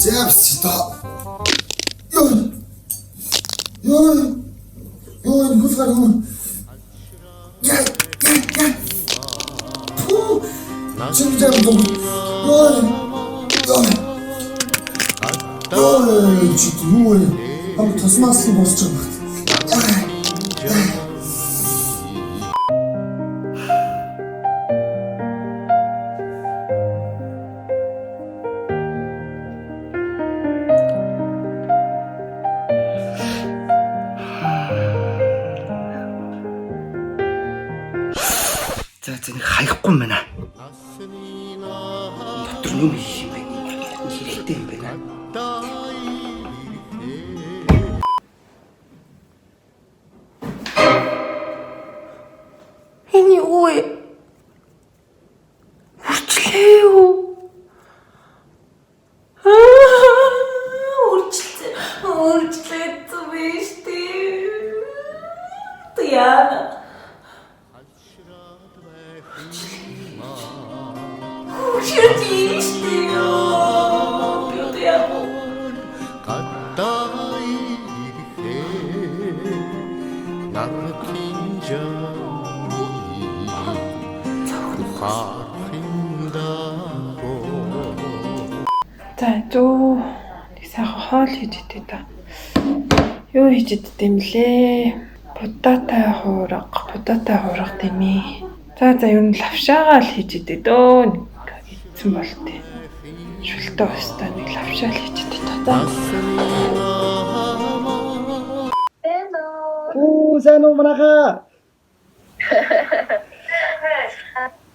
Зэвсита. Ёй, мусору. Я. Фу. Чимдээ дуу. Ёй, чи юу вэ? Ам тасмаас нь босч байгаа. За нэг хаяхгүй юм байна. Дотор юм хийх юм байна. Хэрэгтэй юм байна. Энэ юу вэ? Үрчлээ юу? Үрчлээ биш дээ. Яна. За зөө нэг сайхан хоол хийж идэ та. Юу хийж идэ юм блэ? Будатай хуурга дэмий. За ер нь лавшаагаал хийж идэ дөө. Идсэн бол тээ. Шүлтөө өстой нэг лавшаал хийж идэ та. Оо сайн уу манайхаа.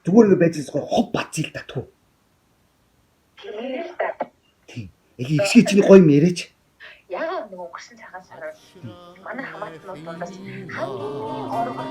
Зүгээр байжээс гоо хов бацъя л да түү. Тийм. Эги ихсгээ чиний гоё юм яриач. Яагаад нэг өнгөрсөн цагаан сараар манай хамаатнууд дундаас хамгийн оргор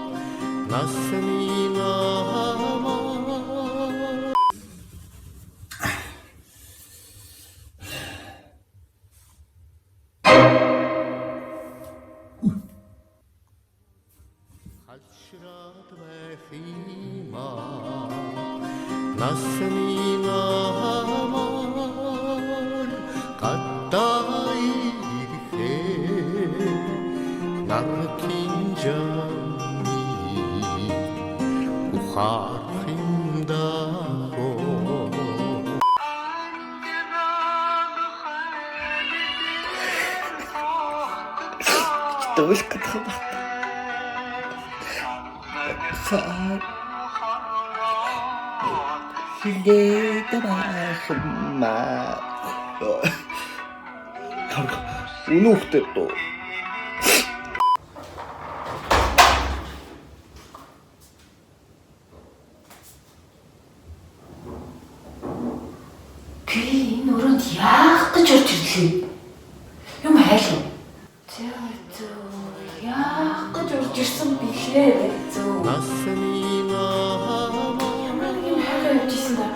Дуулах гэдэг юм байна. Үнүүхтэй дөө. Энэ өрөөнд яах гэж орж ирлээ? Юм хайлуу. Яах гэж орж ирсэн билээ зөө. Ямар нэг юм хайгаа явж исэн да.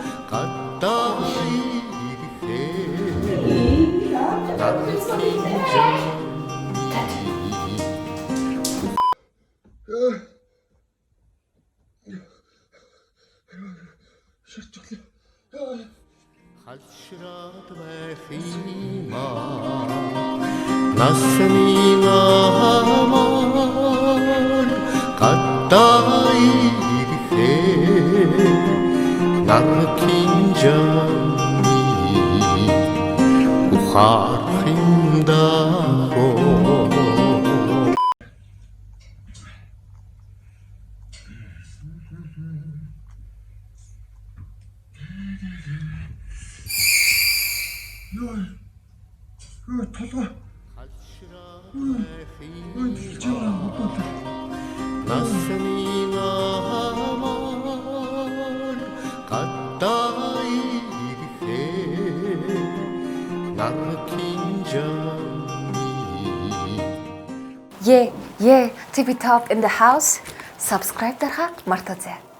Толгой. Yeah, Tippy Top in the house. Subscribe дарахаа мартаоцай.